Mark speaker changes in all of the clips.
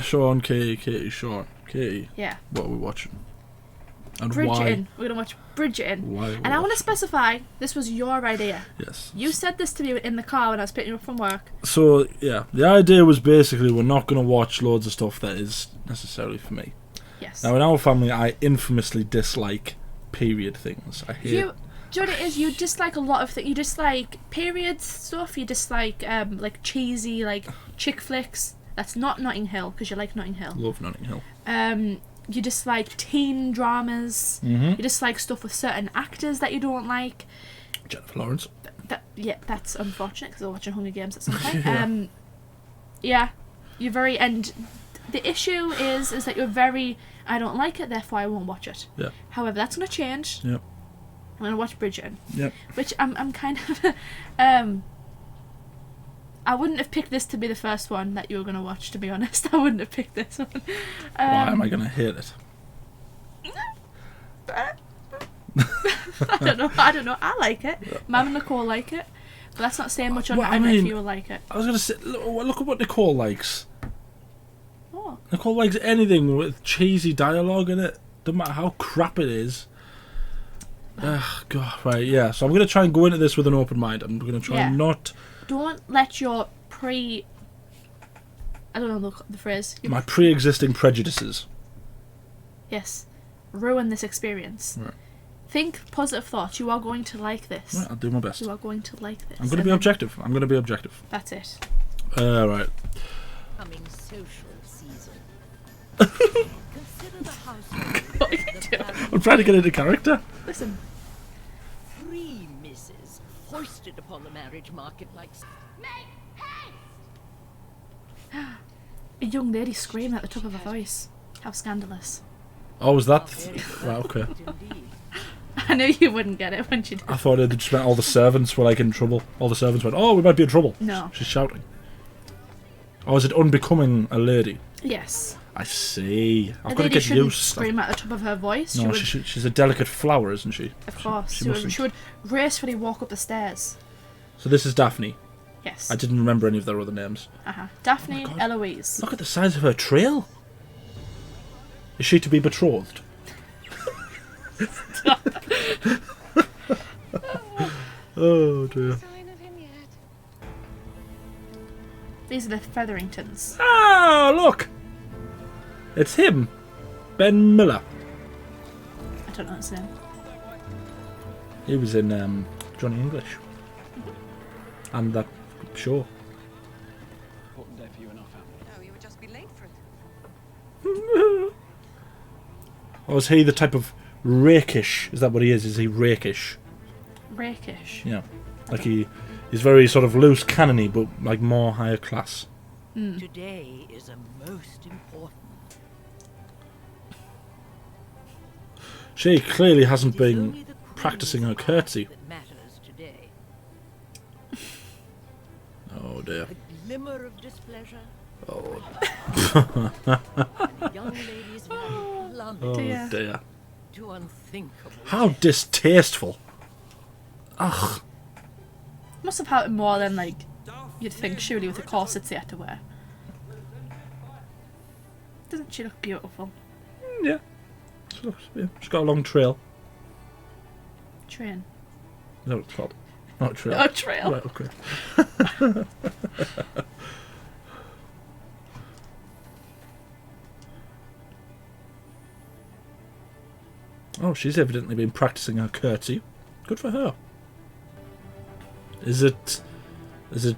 Speaker 1: Shaun, Shaun,
Speaker 2: Yeah.
Speaker 1: What are we watching? And
Speaker 2: Bridgerton.
Speaker 1: why?
Speaker 2: We're going to watch Bridgerton.
Speaker 1: Why
Speaker 2: And I want to specify, this was your idea.
Speaker 1: Yes.
Speaker 2: You said this to me in the car when I was picking you up from work.
Speaker 1: So, yeah, the idea was basically we're not going to watch loads of stuff that is necessarily for me.
Speaker 2: Yes.
Speaker 1: Now, in our family, I infamously dislike period things. I hate...
Speaker 2: Do you know what it is? You dislike a lot of things. You dislike period stuff. You dislike cheesy chick flicks. That's not Notting Hill, because you like Notting Hill.
Speaker 1: Love Notting Hill.
Speaker 2: You dislike teen dramas.
Speaker 1: Mm-hmm.
Speaker 2: You dislike stuff with certain actors that you don't like.
Speaker 1: Jennifer Lawrence.
Speaker 2: That's unfortunate because we're watching Hunger Games at some point.
Speaker 1: Yeah.
Speaker 2: Yeah, you're very... And the issue is that you're very... I don't like it, therefore I won't watch it.
Speaker 1: Yeah.
Speaker 2: However, that's going to change.
Speaker 1: Yep.
Speaker 2: I'm going to watch Bridgerton.
Speaker 1: Yep.
Speaker 2: Which I'm kind of... I wouldn't have picked this to be the first one that you were going to watch, to be honest. I wouldn't have picked this one.
Speaker 1: Why am I going to hate it?
Speaker 2: I don't know. I like it. Mum and Nicole like it. But that's not saying much on if you will like it.
Speaker 1: I was going to say, look at what Nicole likes.
Speaker 2: Oh.
Speaker 1: Nicole likes anything with cheesy dialogue in it. Doesn't matter how crap it is. Ugh, God, right, yeah. So I'm going to try and go into this with an open mind. I'm going to try and not...
Speaker 2: Don't let your I don't know the phrase.
Speaker 1: My pre-existing prejudices.
Speaker 2: Yes. Ruin this experience.
Speaker 1: Right.
Speaker 2: Think positive thoughts. You are going to like this.
Speaker 1: Right, I'll do my best.
Speaker 2: You are going to like this.
Speaker 1: I'm going to be objective. I'm going to be objective.
Speaker 2: That's it.
Speaker 1: Right.
Speaker 3: Coming social season. Consider the household.
Speaker 2: What are you doing?
Speaker 1: I'm trying to get into character.
Speaker 2: Listen.
Speaker 3: 3 misses foisted upon the marriage market like... Make haste!
Speaker 2: A young lady screaming at the top of her voice. How scandalous.
Speaker 1: Oh, was that... Right, okay.
Speaker 3: Indeed.
Speaker 2: I knew you wouldn't get it when you did.
Speaker 1: I thought it just meant all the servants were in trouble. All the servants went, oh, we might be in trouble.
Speaker 2: No.
Speaker 1: She's shouting. Or is it unbecoming a lady?
Speaker 2: Yes.
Speaker 1: I see. I've
Speaker 2: A
Speaker 1: got to
Speaker 2: lady
Speaker 1: get
Speaker 2: shouldn't
Speaker 1: used.
Speaker 2: scream at the top of her voice.
Speaker 1: No, she's a delicate flower, isn't she?
Speaker 2: Of course.
Speaker 1: She
Speaker 2: She
Speaker 1: mustn't.
Speaker 2: would gracefully walk up the stairs.
Speaker 1: So this is Daphne.
Speaker 2: Yes.
Speaker 1: I didn't remember any of their other names.
Speaker 2: Daphne,
Speaker 1: Oh my God.
Speaker 2: Eloise.
Speaker 1: Look at the size of her trail. Is she to be betrothed? Oh dear.
Speaker 4: Sign of him yet?
Speaker 2: These are the Featheringtons.
Speaker 1: Ah, look! It's him. Ben Miller.
Speaker 2: I don't know his name.
Speaker 1: He was in Johnny English. And that show.
Speaker 5: Important day for you and our family.
Speaker 4: No, you would just be late for it.
Speaker 1: Or is he the type of rakish? Is that what he is? Is he rakish?
Speaker 2: Rakish.
Speaker 1: Yeah. Like he's very sort of loose cannony, but like more higher class.
Speaker 3: Today is a most important.
Speaker 1: She clearly hasn't
Speaker 3: It is
Speaker 1: been
Speaker 3: only the
Speaker 1: practicing her
Speaker 3: queen's
Speaker 1: curtsy.
Speaker 3: heart that matters today.
Speaker 1: Oh dear.
Speaker 3: A glimmer of displeasure.
Speaker 1: Oh,
Speaker 3: And a young lady's value plummeted
Speaker 1: oh
Speaker 2: Dear.
Speaker 1: dear.
Speaker 3: to unthinkable.
Speaker 1: How distasteful. Ugh.
Speaker 2: Must have happened more than you'd think, surely, with the corsets they had to wear. Doesn't she look beautiful?
Speaker 1: Yeah. She's got a long trail.
Speaker 2: Train.
Speaker 1: Is that what it's called? Not a trail.
Speaker 2: Oh, trail.
Speaker 1: Right, okay. Oh, she's evidently been practicing her curtsy. Good for her. Is it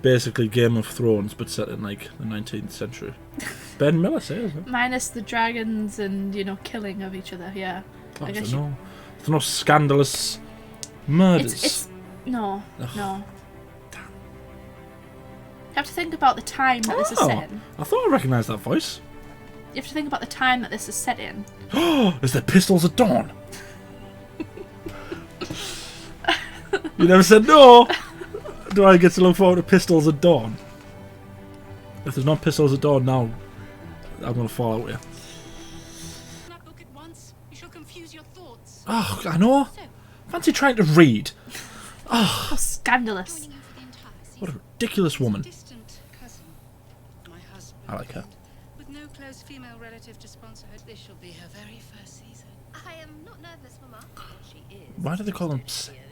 Speaker 1: basically Game of Thrones but set in the 19th century? Ben Miller says it.
Speaker 2: Minus the dragons and, killing of each other, yeah.
Speaker 1: Oh,
Speaker 2: I guess
Speaker 1: there's no scandalous murders.
Speaker 2: It's no.
Speaker 1: Ugh.
Speaker 2: No. You have to think about the time that this is set in.
Speaker 1: I thought I recognised that voice.
Speaker 2: You have to think about the time that this is set in.
Speaker 1: Oh, is there pistols at dawn? You never said no. Do I get to look forward to pistols at dawn? If there's not pistols at dawn now, I'm going to fall out here.
Speaker 4: Not look at once. You shall confuse your thoughts.
Speaker 1: Oh, I know. Fancy trying to read.
Speaker 2: How scandalous.
Speaker 4: Joining you for the
Speaker 1: What a ridiculous woman.
Speaker 4: Distant cousin, my husband.
Speaker 1: I like her.
Speaker 4: With no close female relative to sponsor her, this shall be her very first season.
Speaker 6: I am not nervous, Mama.
Speaker 3: She is.
Speaker 1: Why do they call them?
Speaker 3: Than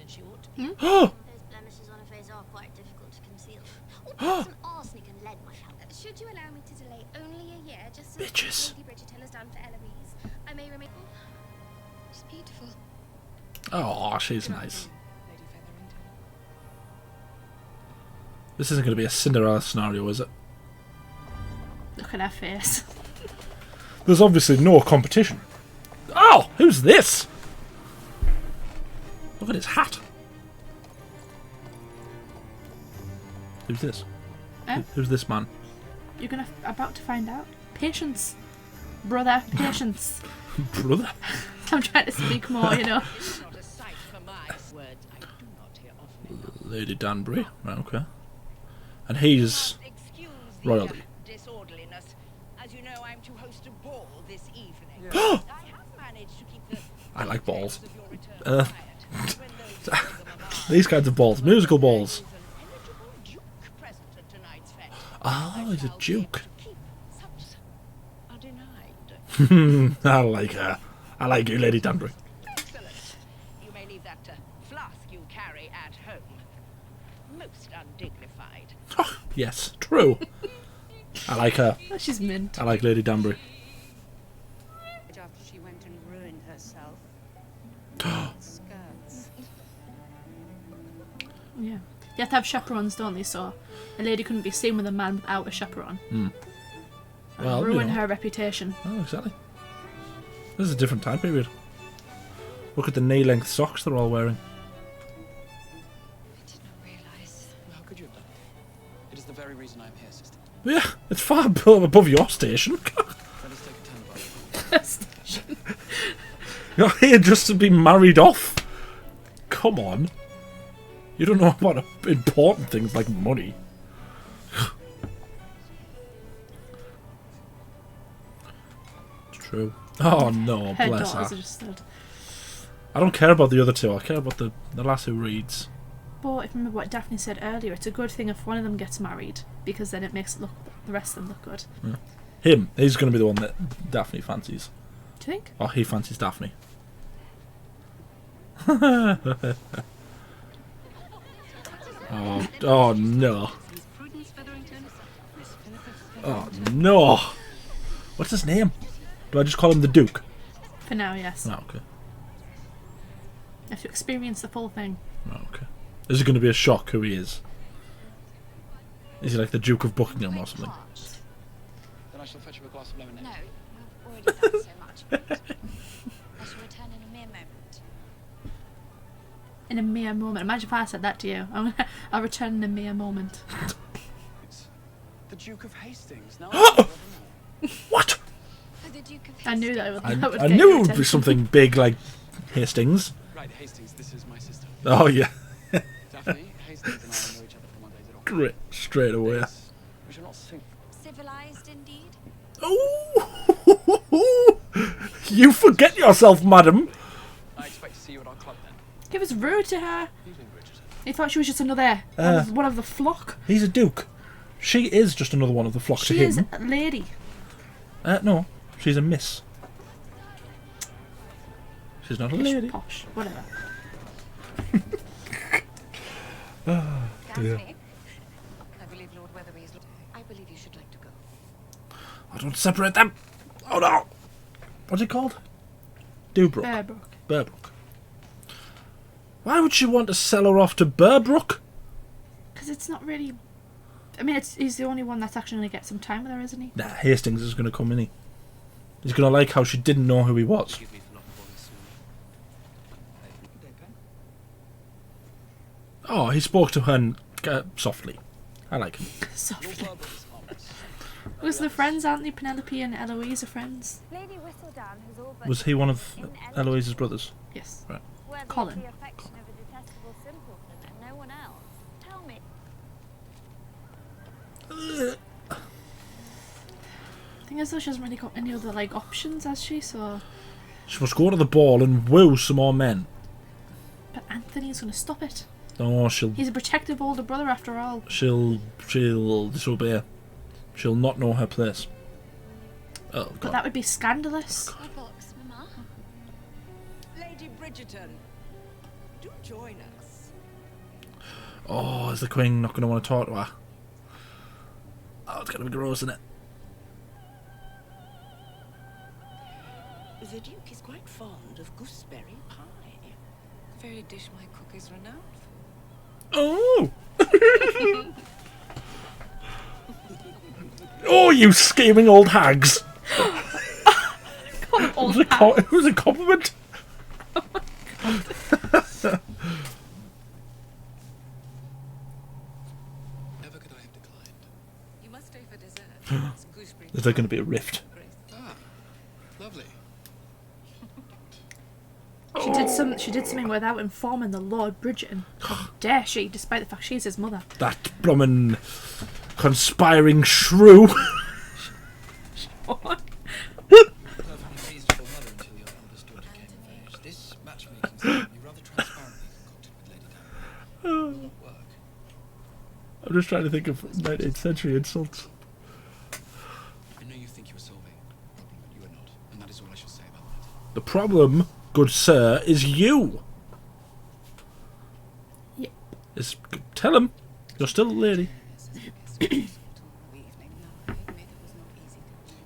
Speaker 3: she ought to be.
Speaker 1: Oh!
Speaker 6: Those blemishes on her face are quite difficult to conceal. Oh, perhaps an arsenic and lead might help. Should you allow me to delay only a year, just as
Speaker 1: Bitches.
Speaker 6: Lady Bridgerton has done for Eloise, I may remain. She's beautiful.
Speaker 1: Oh, she's nice.
Speaker 4: Lady Featherington.
Speaker 1: This isn't going to be a Cinderella scenario, is it?
Speaker 2: Look at her face.
Speaker 1: There's obviously no competition. Oh, who's this? Look at his hat. Who's this? Who's this man?
Speaker 2: You're about to find out. Patience, brother. Patience.
Speaker 1: Brother?
Speaker 2: I'm trying to speak more, you know.
Speaker 3: It's not a sight for my words. I do not hear often enough.
Speaker 1: Lady Danbury. Right, okay. And he's
Speaker 3: Excuse the
Speaker 1: royalty.
Speaker 3: disorderliness. As you know, I'm to host a ball this evening. I have managed to keep the
Speaker 1: I like balls.
Speaker 3: of your return
Speaker 1: Uh,
Speaker 3: quiet. When those of them
Speaker 1: These kinds of balls. Musical balls.
Speaker 3: an eligible duke present at tonight's fete.
Speaker 1: Oh, he's a
Speaker 3: Shall be
Speaker 1: duke.
Speaker 3: able to keep such are denied.
Speaker 1: I like her. I like you, Lady Danbury.
Speaker 3: Excellent. You may leave that flask you carry at home. Most undignified.
Speaker 1: Oh, yes, true. I like her.
Speaker 2: Oh, she's mint.
Speaker 1: I like Lady Danbury.
Speaker 4: After she went and ruined herself. Skirts.
Speaker 2: Yeah. You have to have chaperones, don't they? So a lady couldn't be seen with a man without a chaperone. And
Speaker 1: Well, you
Speaker 2: ruin
Speaker 1: know.
Speaker 2: her reputation.
Speaker 1: Oh, exactly. This is a different time period. Look at the knee-length socks they're all wearing.
Speaker 4: I did not realise.
Speaker 5: How could you have done it? It is the very reason I am here, sister.
Speaker 1: Yeah, it's far above your station.
Speaker 5: Let us take a turn about.
Speaker 1: You're here just to be married off. Come on. You don't know about important things like money. It's true. Oh no,
Speaker 2: Her
Speaker 1: bless
Speaker 2: daughters
Speaker 1: her.
Speaker 2: are just stood.
Speaker 1: I don't care about the other two. I care about the lass who reads.
Speaker 2: But if you remember what Daphne said earlier, it's a good thing if one of them gets married because then it makes the rest of them look good.
Speaker 1: Him. He's going to be the one that Daphne fancies.
Speaker 2: Do you think?
Speaker 1: Oh, he fancies Daphne. Oh no.
Speaker 4: Miss Prudence Featherington. Miss Philippa
Speaker 1: Oh no. What's his name? Do I just call him the Duke?
Speaker 2: For now, yes.
Speaker 1: Oh, okay.
Speaker 2: You have to experience the full thing.
Speaker 1: Oh, okay. Is it going to be a shock who he is? Is he like the Duke of Buckingham or something?
Speaker 5: Then I shall fetch you a glass of lemonade.
Speaker 6: No, I've already done so much. I shall return in a mere moment.
Speaker 2: In a mere moment. Imagine if I said that to you. I'll return in a mere moment.
Speaker 5: It's the Duke of Hastings. Now
Speaker 1: What?
Speaker 6: Oh, the Duke of
Speaker 2: I knew that
Speaker 6: Hastings.
Speaker 2: would
Speaker 1: I
Speaker 2: get
Speaker 1: knew
Speaker 2: your
Speaker 1: it would be
Speaker 2: attention.
Speaker 1: something big like Hastings.
Speaker 5: Right, Hastings, this is my sister.
Speaker 1: Oh yeah.
Speaker 5: Daphne, Hastings and I know each other from our days at Oxford.
Speaker 1: Great. Straight away.
Speaker 5: Yes, we shall not sing.
Speaker 6: Civilized indeed.
Speaker 1: Oh! You forget yourself, madam.
Speaker 5: I expect to see you at our club then.
Speaker 2: He was rude to her.
Speaker 5: Evening, Bridgerton.
Speaker 2: He thought she was just another one of the flock.
Speaker 1: He's a duke. She is just another one of the flock to
Speaker 2: She
Speaker 1: him.
Speaker 2: is a lady.
Speaker 1: No, she's a miss. She's not a lady.
Speaker 2: Posh. Whatever.
Speaker 1: Dear.
Speaker 6: Daphne, I believe Lord Weatherby is. I believe you should like to go.
Speaker 1: I don't separate them. Oh no. What's it called? Dewbrook.
Speaker 2: Bearbrook.
Speaker 1: Burbrook. Why would she want to sell her off to Burbrook?
Speaker 2: Because it's not really. I mean, he's the only one that's actually going to get some time with her, isn't he?
Speaker 1: Nah, Hastings is going to come in. He's going to like how she didn't know who he was.
Speaker 5: Excuse me for not calling sooner.
Speaker 1: Oh, he spoke to her softly. I like him.
Speaker 2: Softly.
Speaker 5: Lord Weatherby's harmless.
Speaker 2: Because they're friends, aren't they? Penelope and Eloise are friends.
Speaker 6: Lady Whistledown has all but
Speaker 1: Was he one of Eloise's brothers?
Speaker 2: Yes.
Speaker 1: Right.
Speaker 6: worthy
Speaker 2: Colin.
Speaker 6: of the affection of a detestable simpleton and no one else. Tell me.
Speaker 2: Thing is, though, she hasn't really got any other like options, has she? So,
Speaker 1: She must go to the ball and woo some more men.
Speaker 2: but Anthony's going to stop it.
Speaker 1: Oh, she'll
Speaker 2: He's a protective older brother after all.
Speaker 1: she'll disobey. She'll not know her place. Oh God.
Speaker 2: But that would be scandalous.
Speaker 6: A box, Mama.
Speaker 3: Lady Bridgerton, do join us.
Speaker 1: Oh, is the Queen not going to want to talk to her? Oh, it's going to be gross, isn't it?
Speaker 3: The Duke is quite fond of gooseberry pie.
Speaker 4: The very dish my cook is renowned for.
Speaker 1: Oh! Oh, you scheming old hags!
Speaker 2: Old
Speaker 1: It was a compliment.
Speaker 5: Never could I have declined.
Speaker 4: You must stay for dessert. It's gooseberry
Speaker 1: Is there going to be a rift?
Speaker 5: Ah, lovely.
Speaker 2: She did something without informing the Lord Bridgerton. How dare she, despite the fact she's his mother.
Speaker 1: That bloomin' conspiring shrew.
Speaker 2: What?
Speaker 7: Perfectly pleased with your mother until your eldest daughter came of age. This matchmaking seemed to be rather transparently concocted with Lady Daphne. Will not work.
Speaker 1: I'm just trying to think of 19th century insults.
Speaker 5: I know you think you are solving a problem, but you are not, and that is all I shall say about that.
Speaker 1: The problem, good sir, is you.
Speaker 2: Yep.
Speaker 1: Tell him. You're still a lady.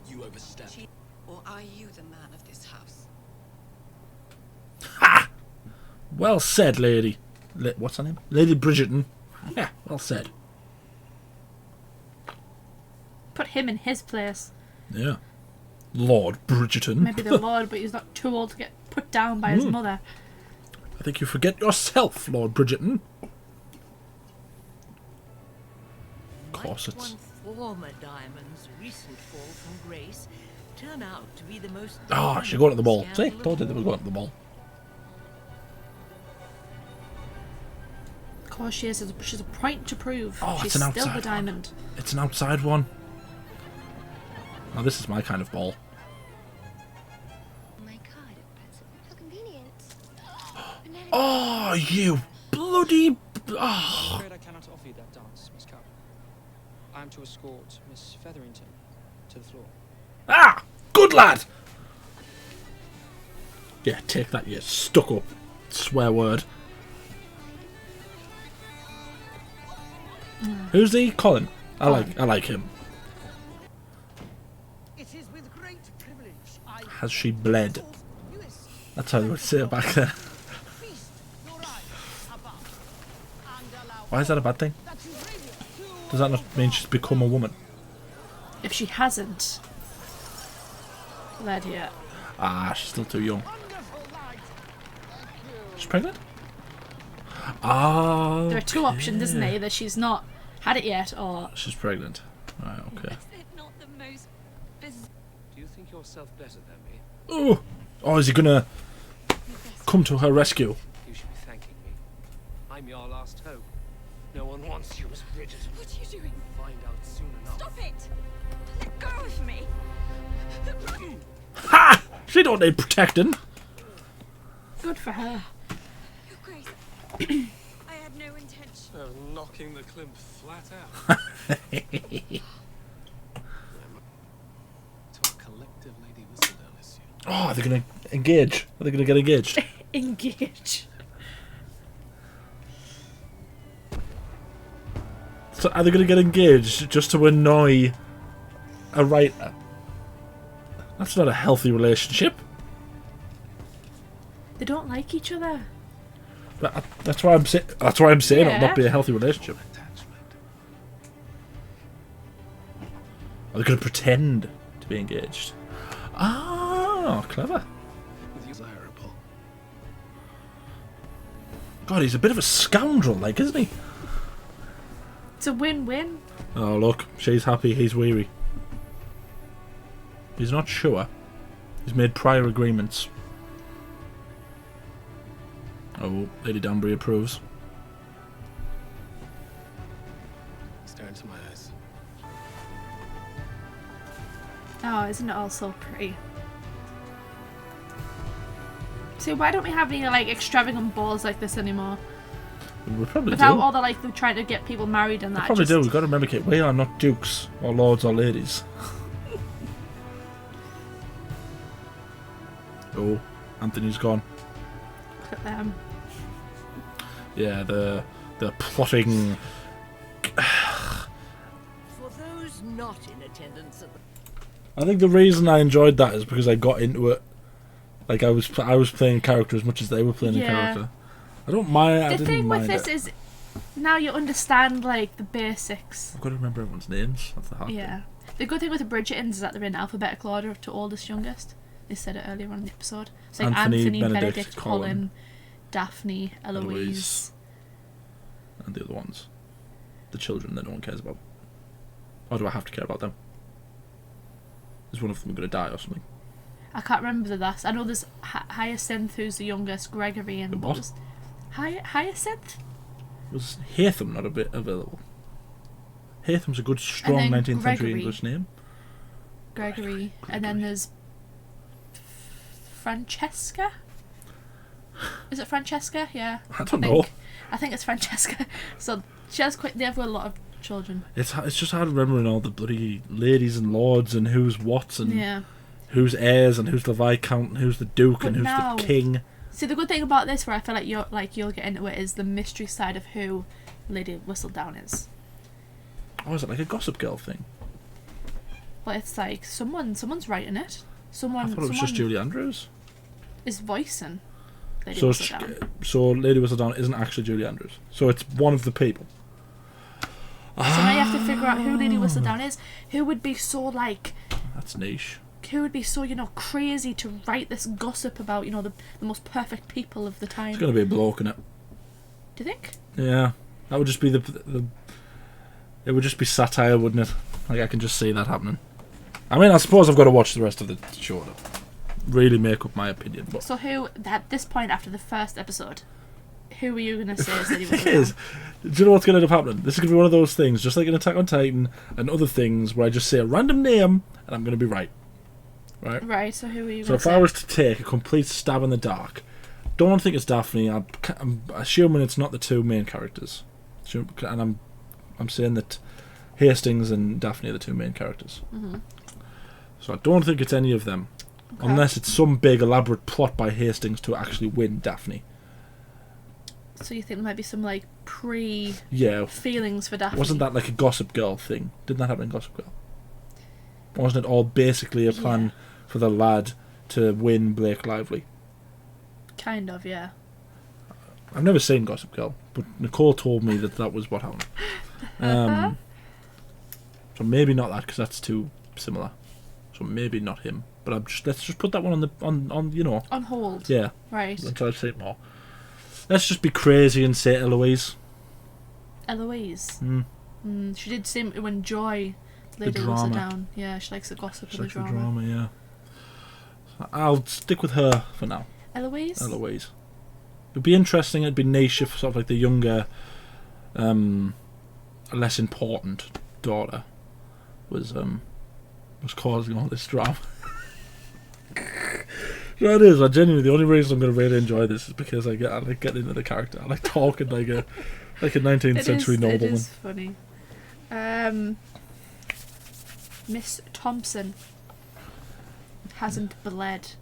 Speaker 5: You overstep.
Speaker 4: Or are you the man of this house?
Speaker 1: Ha! Well said, lady. What's her name? Lady Bridgerton. Yeah, well said.
Speaker 2: Put him in his place.
Speaker 1: Yeah. Lord Bridgerton.
Speaker 2: Maybe the Lord, but he's not too old to get put down by his mother.
Speaker 1: I think you forget yourself, Lord Bridgerton. Corsets.
Speaker 3: One former diamond's recent fall from grace turn out to be the most...
Speaker 1: Ah, she's going to the ball. See, told you they were going to the ball.
Speaker 2: Of course she is. She's a point to prove.
Speaker 1: Oh,
Speaker 2: She's
Speaker 1: it's an
Speaker 2: still
Speaker 1: outside
Speaker 2: the diamond.
Speaker 1: It's an outside one. Now this is my kind of ball.
Speaker 6: My card at present. How convenient.
Speaker 1: Oh, you bloody... Oh.
Speaker 8: I'm afraid I cannot offer you that dance, Miss Carroll. I am to escort Miss Featherington to the floor.
Speaker 1: Ah! Good lad! Yeah, take that, you stuck-up swear word. Who's he? Colin. I like him.
Speaker 3: It is with great privilege I
Speaker 1: Has she bled?
Speaker 3: newest
Speaker 1: That's how they would say it back then.
Speaker 3: feast your eyes above and allow
Speaker 1: Why is that a bad thing?
Speaker 3: that you radiate to
Speaker 1: Does that not mean she's become a woman?
Speaker 2: If she hasn't led yet.
Speaker 1: Ah, she's still too young.
Speaker 3: wonderful light.
Speaker 1: She's pregnant? Ah.
Speaker 2: There are two options, isn't there? Either she's not had it yet, or
Speaker 1: She's pregnant. Right, okay.
Speaker 6: Is it not the most bizarre?
Speaker 8: Do you think yourself better than me?
Speaker 1: Oh! Oh, is he gonna come to her rescue?
Speaker 8: You should be thanking me. I'm your last hope. No one wants you, Miss Bridgerton.
Speaker 6: What are you doing?
Speaker 8: Find out soon enough.
Speaker 6: Stop it! Let go of me!
Speaker 1: Ha! She don't need protecting.
Speaker 2: good for her.
Speaker 6: Your Grace, I had no intention.
Speaker 8: Knocking the Klimp flat out.
Speaker 5: To a collective lady whistle down this year.
Speaker 1: Oh, are they gonna engage? Are they gonna get engaged?
Speaker 2: Engage.
Speaker 1: So are they gonna get engaged just to annoy a writer? That's not a healthy relationship.
Speaker 2: They don't like each other.
Speaker 1: But that's why I'm saying. That's why I'm saying it'll
Speaker 2: Yeah.
Speaker 1: not be a healthy relationship.
Speaker 5: Attachment.
Speaker 1: Are they gonna pretend to be engaged? Ah, clever.
Speaker 5: Desirable.
Speaker 1: God, he's a bit of a scoundrel, like, isn't he?
Speaker 2: It's a win-win.
Speaker 1: Oh, look, she's happy, he's weary. He's not sure. He's made prior agreements. Oh, Lady Danbury approves.
Speaker 5: Stare into my eyes.
Speaker 2: Oh, isn't it all so pretty? So why don't we have any like extravagant balls like this anymore?
Speaker 1: We probably
Speaker 2: Without
Speaker 1: do.
Speaker 2: all the like, they're trying to get people married and
Speaker 1: We
Speaker 2: that.
Speaker 1: probably
Speaker 2: just,
Speaker 1: do. We've got to remember, Kate, we are not dukes or lords or ladies. Oh, Anthony's gone.
Speaker 2: Look at them.
Speaker 1: Yeah, the plotting.
Speaker 3: For those not in attendance at the
Speaker 1: I think the reason I enjoyed that is because I got into it. Like I was playing a character as much as they were playing a character. I don't mind. I
Speaker 2: The
Speaker 1: didn't
Speaker 2: thing with
Speaker 1: mind
Speaker 2: this
Speaker 1: it.
Speaker 2: is, now you understand like the basics.
Speaker 1: I've got to remember everyone's names. That's the hard thing.
Speaker 2: Yeah. The good thing with the Bridgertons is that they're in alphabetical order to oldest youngest. They said it earlier on in the episode. It's like Anthony, Benedict, Colin, Daphne, Eloise,
Speaker 1: and the other ones. The children that no one cares about. Or do I have to care about them? Is one of them going to die or something?
Speaker 2: I can't remember the last. I know there's Hyacinth, who's the youngest, Gregory, and
Speaker 1: The what?
Speaker 2: was Hyacinth?
Speaker 1: Was Hatham not a bit available? Hatham's a good, strong
Speaker 2: then
Speaker 1: 19th century
Speaker 2: Gregory.
Speaker 1: English name.
Speaker 2: Gregory. And then there's Francesca? Is it Francesca? Yeah.
Speaker 1: I don't know.
Speaker 2: I think it's Francesca. So she has they have a lot of children.
Speaker 1: It's just hard remembering all the bloody ladies and lords and who's what and
Speaker 2: Yeah.
Speaker 1: who's heirs and who's the viscount and who's the duke
Speaker 2: But
Speaker 1: and who's
Speaker 2: now-
Speaker 1: the king.
Speaker 2: See, the good thing about this, where I feel like you'll get into it, is the mystery side of who Lady Whistledown is.
Speaker 1: Oh, is it like a Gossip Girl thing?
Speaker 2: But it's like someone's writing it.
Speaker 1: I thought it was just Julie Andrews.
Speaker 2: is voicing Lady
Speaker 1: So,
Speaker 2: Whistledown.
Speaker 1: so Lady Whistledown isn't actually Julie Andrews. So it's one of the people.
Speaker 2: So now you have to figure out who Lady Whistledown is. Who would be so like?
Speaker 1: That's niche.
Speaker 2: Who would be so crazy to write this gossip about the most perfect people of the time?
Speaker 1: It's going to be a bloke in it.
Speaker 2: Do you think?
Speaker 1: Yeah, that would just be the. It would just be satire, wouldn't it? Like I can just see that happening. I mean, I suppose I've got to watch the rest of the show to really make up my opinion. But
Speaker 2: So who at this point after the first episode, who were you gonna say is Lady
Speaker 1: the
Speaker 2: Whistledown?
Speaker 1: thing is, do you know what's going to end up happening? This is going to be one of those things, just like in Attack on Titan and other things, where I just say a random name and I'm going to be right. Right.
Speaker 2: Right. So who are you
Speaker 1: So
Speaker 2: gonna
Speaker 1: if
Speaker 2: say?
Speaker 1: I was to take a complete stab in the dark, don't think it's Daphne. I'm assuming it's not the two main characters, and I'm saying that Hastings and Daphne are the two main characters.
Speaker 2: Mm-hmm.
Speaker 1: So I don't think it's any of them, unless it's some big elaborate plot by Hastings to actually win Daphne.
Speaker 2: So you think there might be some like
Speaker 1: Yeah,
Speaker 2: feelings for Daphne?
Speaker 1: wasn't that like a Gossip Girl thing? Didn't that happen in Gossip Girl? Wasn't it all basically a plan for the lad to win Blake Lively?
Speaker 2: Kind of, yeah.
Speaker 1: I've never seen Gossip Girl, but Nicole told me that was what happened. So maybe not that, because that's too similar. So maybe not him. But let's just put that one on
Speaker 2: On hold.
Speaker 1: yeah,
Speaker 2: Right.
Speaker 1: until I say it more. Let's just be crazy and say Eloise.
Speaker 2: Eloise.
Speaker 1: Mm.
Speaker 2: She did seem to enjoy Lady
Speaker 1: drama.
Speaker 2: Whistledown. Yeah, she likes the gossip
Speaker 1: She
Speaker 2: and
Speaker 1: likes
Speaker 2: the
Speaker 1: the
Speaker 2: drama.
Speaker 1: drama, yeah. So I'll stick with her for now.
Speaker 2: Eloise?
Speaker 1: Eloise. It'd be interesting. It'd be niche if sort of like the younger, less important daughter was causing all this drama. So it is. I genuinely, the only reason I'm going to really enjoy this is because I like getting into the character. I like talking like a 19th century nobleman.
Speaker 2: It is funny. Miss Thompson hasn't bled.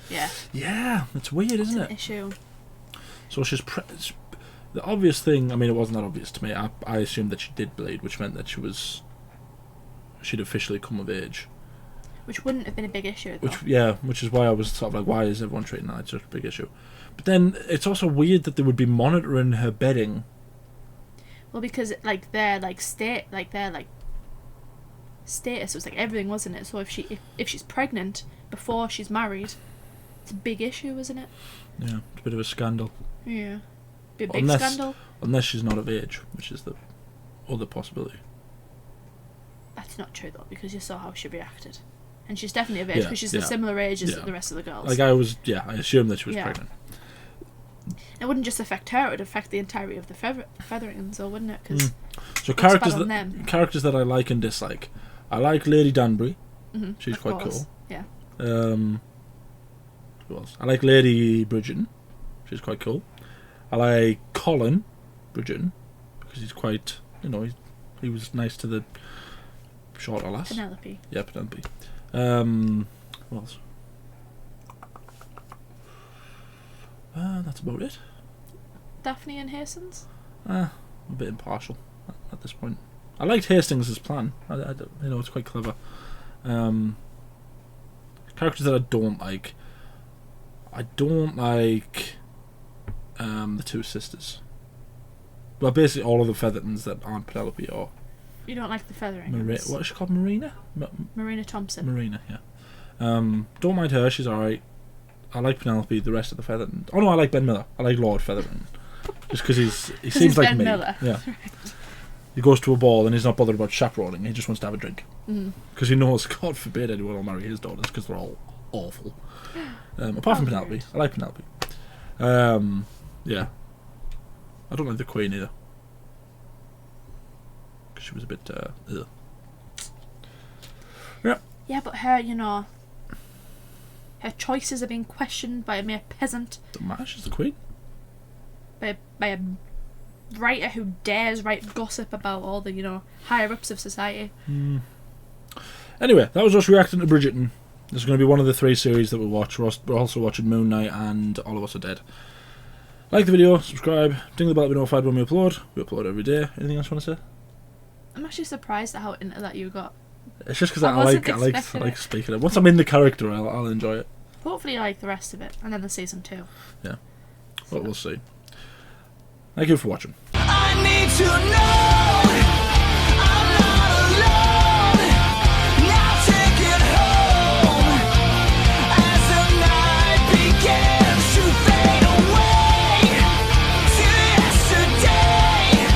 Speaker 2: Yeah.
Speaker 1: Yeah, it's weird, isn't
Speaker 2: It's an
Speaker 1: it?
Speaker 2: issue.
Speaker 1: So the obvious thing. I mean, it wasn't that obvious to me. I assumed that she did bleed, which meant that she'd officially come of age.
Speaker 2: Which wouldn't have been a big issue, though.
Speaker 1: Which is why I was sort of like, why is everyone treating that as such a big issue? But then it's also weird that they would be monitoring her bedding.
Speaker 2: Well, because their status was like everything, wasn't it? So if she's pregnant before she's married, it's a big issue, isn't it?
Speaker 1: Yeah, it's a bit of a scandal.
Speaker 2: Yeah. Be a big scandal.
Speaker 1: Unless she's not of age, which is the other possibility.
Speaker 2: That's not true though, because you saw how she reacted. And she's definitely of age,
Speaker 1: Yeah,
Speaker 2: because she's
Speaker 1: yeah,
Speaker 2: the similar age as
Speaker 1: yeah.
Speaker 2: the rest of the girls.
Speaker 1: Like I assumed that she was
Speaker 2: Yeah.
Speaker 1: pregnant.
Speaker 2: It wouldn't just affect her; it would affect the entirety of the Featheringtons, though, wouldn't it? Because
Speaker 1: So
Speaker 2: bad on
Speaker 1: characters that I like and dislike. I like Lady Danbury. She's quite cool.
Speaker 2: Yeah.
Speaker 1: Who else? I like Lady Bridgerton. She's quite cool. I like Colin. Bridgerton, because he's quite, he was nice to the shorter lass.
Speaker 2: Penelope.
Speaker 1: Yeah, Penelope. What else? That's about it.
Speaker 2: Daphne and Hastings.
Speaker 1: I'm a bit impartial at this point. I liked Hastings' plan. It's quite clever. Characters that I don't like. I don't like the two sisters. Well, basically all of the Feathertons that aren't Penelope or
Speaker 2: You don't like the feathering.
Speaker 1: What is she called? Marina?
Speaker 2: Marina Thompson.
Speaker 1: Marina, yeah. Don't mind her, she's alright. I like Penelope, the rest of the Featherton. Oh no, I like Ben Miller. I like Lord Featherton. Just because he seems
Speaker 2: he's
Speaker 1: like
Speaker 2: Ben
Speaker 1: me.
Speaker 2: Miller.
Speaker 1: Yeah. He goes to a ball and he's not bothered about chaperoning, he just wants to have a drink. Because he knows, God forbid anyone will marry his daughters because they're all awful. Apart from Penelope.
Speaker 2: Weird.
Speaker 1: I like Penelope. Yeah. I don't like the Queen either. Because she was a bit, ugh. Yeah.
Speaker 2: Yeah, but her, her choices are being questioned by a mere peasant.
Speaker 1: The Mash is the Queen.
Speaker 2: By a writer who dares write gossip about all the, higher ups of society.
Speaker 1: Anyway, that was us reacting to Bridgerton. This is going to be one of the 3 series that we'll watch. We're also watching Moon Knight and All of Us Are Dead. Like the video, subscribe, ding the bell to be notified when we upload. We upload every day. Anything else you want to say?
Speaker 2: I'm actually surprised at how into that you got.
Speaker 1: It's just because
Speaker 2: I
Speaker 1: I
Speaker 2: wasn't
Speaker 1: like
Speaker 2: expecting it.
Speaker 1: speaking it. Once I'm in the character, I'll enjoy it.
Speaker 2: Hopefully you like the rest of it, and then the season 2.
Speaker 1: Yeah. Well, we'll see. Thank you for watching.
Speaker 9: I need to know.